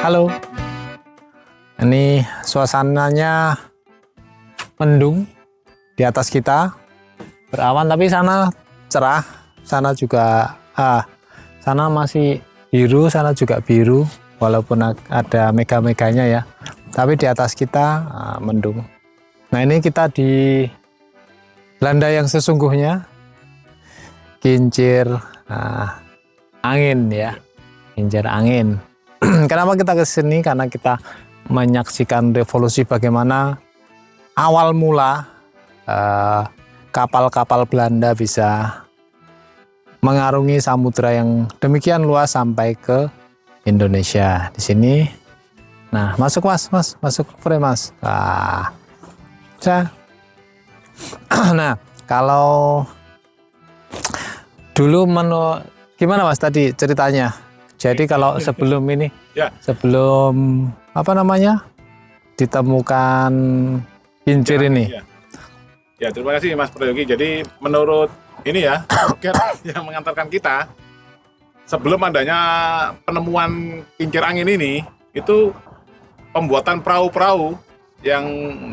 Halo, ini suasananya mendung di atas kita, berawan tapi sana cerah, sana juga sana masih biru, sana juga biru, walaupun ada mega-meganya ya, tapi di atas kita mendung. Nah ini kita di Belanda yang sesungguhnya, kincir angin ya, kincir angin. Kenapa kita ke sini? Karena kita menyaksikan revolusi bagaimana awal mula kapal-kapal Belanda bisa mengarungi samudra yang demikian luas sampai ke Indonesia. Di sini, nah masuk mas, masuk frame mas. Nah kalau dulu gimana mas tadi ceritanya? Jadi kalau sebelum ini, ya. sebelum apa namanya ditemukan kincir ini. Ya, terima kasih Mas Prayogi. Jadi menurut ini ya, roket yang mengantarkan kita, sebelum adanya penemuan kincir angin ini, itu pembuatan perahu-perahu yang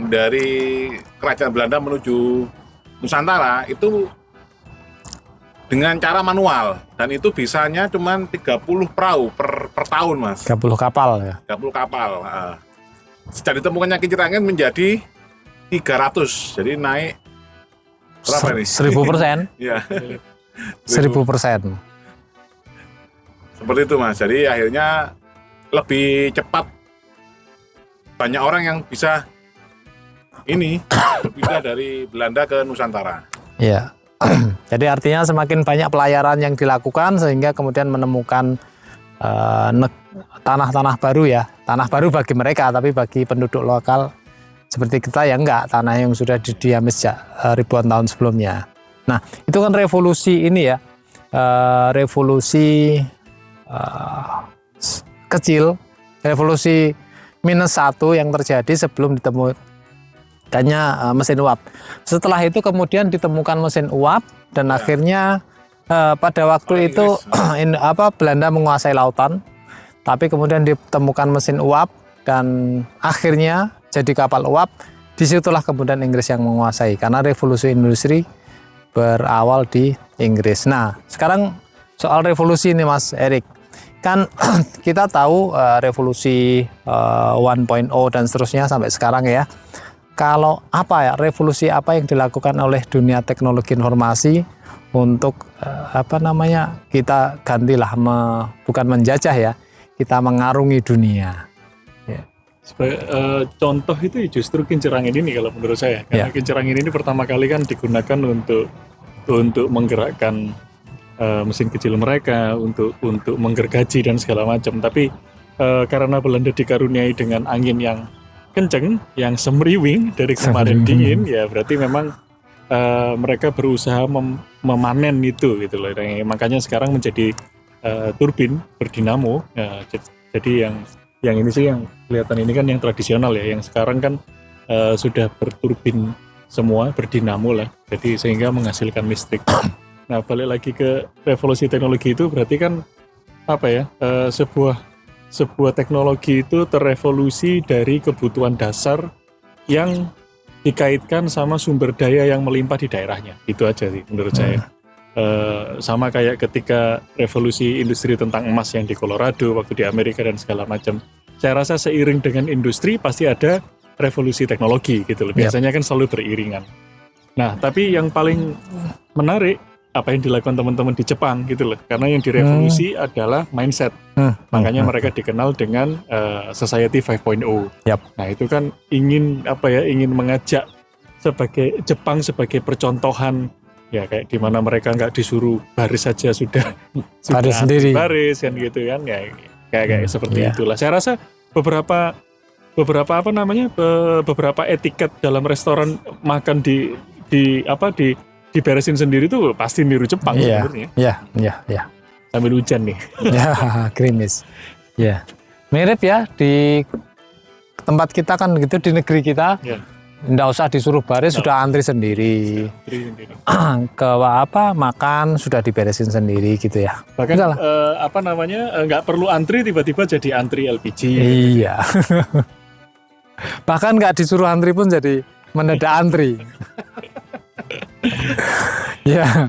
dari kerajaan Belanda menuju Nusantara itu dengan cara manual, dan itu bisanya cuma 30 perahu per tahun mas. 30 kapal ya? 30 kapal. Sejak ditemukannya kincir angin menjadi 300, jadi naik berapa nih? 1000%? Iya. 1000%. Seperti itu mas, jadi akhirnya lebih cepat, banyak orang yang bisa ini berpindah dari Belanda ke Nusantara. Iya. Jadi artinya semakin banyak pelayaran yang dilakukan sehingga kemudian menemukan tanah-tanah baru ya. Tanah baru bagi mereka, tapi bagi penduduk lokal seperti kita ya enggak, tanah yang sudah didiami sejak ribuan tahun sebelumnya. Nah itu kan revolusi ini ya, revolusi kecil, revolusi -1 yang terjadi sebelum ditemukannya mesin uap. Setelah itu kemudian ditemukan mesin uap dan akhirnya pada waktu itu Belanda menguasai lautan, tapi kemudian ditemukan mesin uap dan akhirnya jadi kapal uap. Disitulah kemudian Inggris yang menguasai karena revolusi industri berawal di Inggris. Nah sekarang soal revolusi ini Mas Erik, kan kita tahu revolusi 1.0 dan seterusnya sampai sekarang ya. Kalau revolusi apa yang dilakukan oleh dunia teknologi informasi untuk kita gantilah bukan menjajah ya, kita mengarungi dunia. Ya. Contoh itu justru kincir angin ini kalau menurut saya, karena kincir angin ini pertama kali kan digunakan untuk menggerakkan mesin kecil mereka, untuk menggergaji dan segala macam. Tapi karena Belanda dikaruniai dengan angin yang kenceng, yang semriwing dari kemarin dingin, ya berarti memang mereka berusaha memanen itu gitu loh. Makanya sekarang menjadi turbin berdinamo. Jadi yang ini sih yang kelihatan ini kan yang tradisional ya. Yang sekarang kan sudah berturbin semua, berdinamo lah. Jadi sehingga menghasilkan listrik. Nah balik lagi ke revolusi teknologi itu berarti kan sebuah teknologi itu terevolusi dari kebutuhan dasar yang dikaitkan sama sumber daya yang melimpah di daerahnya. Itu aja sih menurut saya. Sama kayak ketika revolusi industri tentang emas yang di Colorado waktu di Amerika dan segala macam. Saya rasa seiring dengan industri pasti ada revolusi teknologi gitu loh. Biasanya kan selalu beriringan. Nah tapi yang paling menarik apa yang dilakukan teman-teman di Jepang gitu loh, karena yang direvolusi adalah mindset. Makanya mereka dikenal dengan Society 5.0. Nah itu kan ingin mengajak Jepang sebagai percontohan ya, kayak dimana mereka nggak disuruh baris saja sudah baris sendiri, baris kan gitu kan ya, kayak seperti itulah. Saya rasa beberapa etiket dalam restoran makan diberesin sendiri tuh pasti niru Jepang sebenarnya. Iya. Sambil hujan nih. Ya, gerimis. Ya. Mirip ya di tempat kita kan gitu, di negeri kita. nggak usah disuruh baris, sudah antri sendiri. Ke apa makan sudah diberesin sendiri gitu ya. Bahkan Enggak lah. nggak perlu antri, tiba-tiba jadi antri LPG. Iya. Bahkan nggak disuruh antri pun jadi mendadak antri. Ya,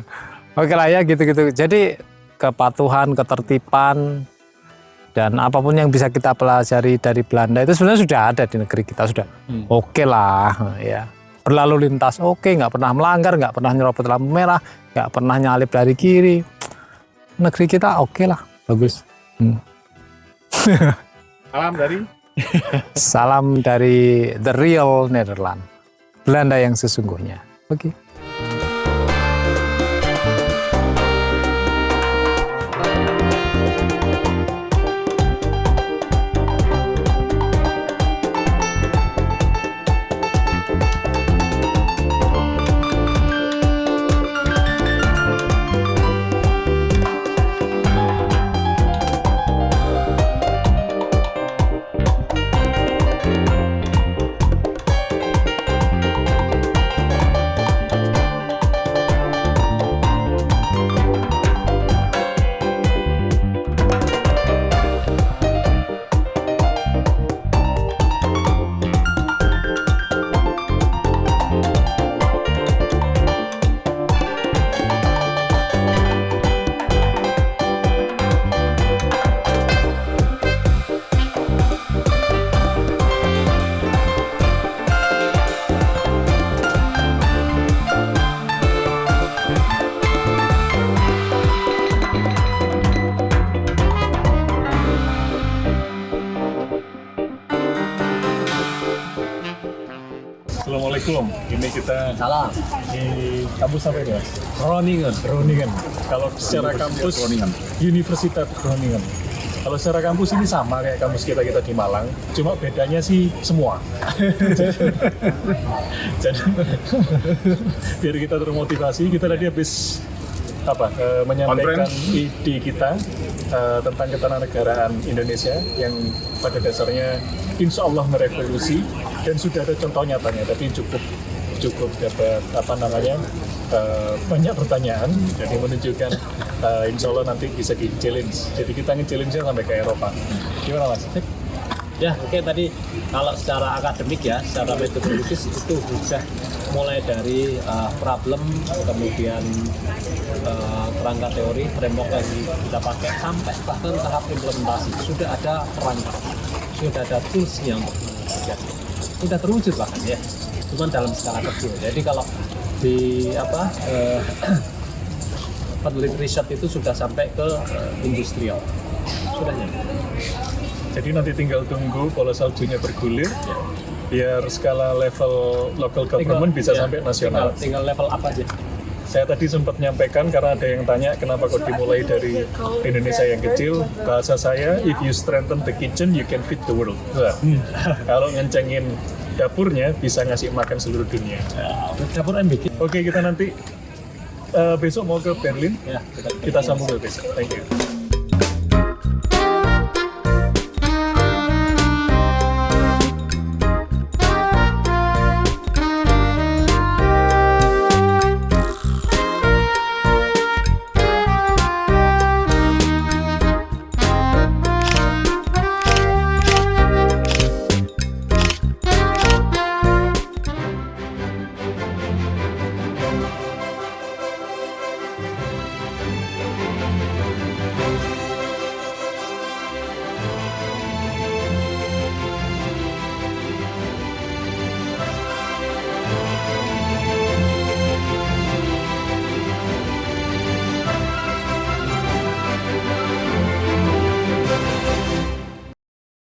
oke lah ya gitu-gitu. Jadi kepatuhan, ketertiban, dan apapun yang bisa kita pelajari dari Belanda itu sebenarnya sudah ada di negeri kita, sudah oke lah ya. Berlalu lintas oke, nggak pernah melanggar, nggak pernah nyerobot lampu merah, nggak pernah nyalip dari kiri. Negeri kita oke lah, bagus. Salam dari Salam dari the real Netherlands, Belanda yang sesungguhnya. Oke. Assalamualaikum. Ini kita Salam. di kampus apa itu, Mas? Groningen. Groningen. Kalau secara kampus Universitas Groningen. Kalau secara kampus ini sama kayak kampus kita di Malang, cuma bedanya sih semua. Jadi biar kita termotivasi, kita tadi habis menyampaikan ide kita tentang ketanahnegaraan Indonesia yang pada dasarnya insya Allah merevolusi dan sudah ada contoh nyatanya. Tapi cukup dapat banyak pertanyaan, jadi menunjukkan insya Allah nanti bisa di-challenge. Jadi kita nge-challenge-nya sampai ke Eropa. Gimana Mas? Ya, oke, tadi kalau secara akademik ya, secara metodologis itu bisa mulai dari problem, kemudian kerangka teori, framework yang kita pakai, sampai bahkan tahap implementasi. Sudah ada perangkat, sudah ada tools-nya untuk mengerjakan. Sudah terwujud bahkan ya, cuma dalam skala kecil. Jadi kalau di peneliti riset itu sudah sampai ke industrial, sudah nyampe. Jadi nanti tinggal tunggu bola saljunya bergulir, biar skala level local government bisa sampai nasional. Tinggal level apa aja. Saya tadi sempat menyampaikan karena ada yang tanya kenapa kok dimulai dari Indonesia yang kecil. Bahasa saya, if you strengthen the kitchen, you can feed the world. Kalau ngencengin dapurnya, bisa ngasih makan seluruh dunia. Dapur MBK. Oke, kita nanti besok mau ke Berlin. Ya, Kita sambung ke besok. Thank you.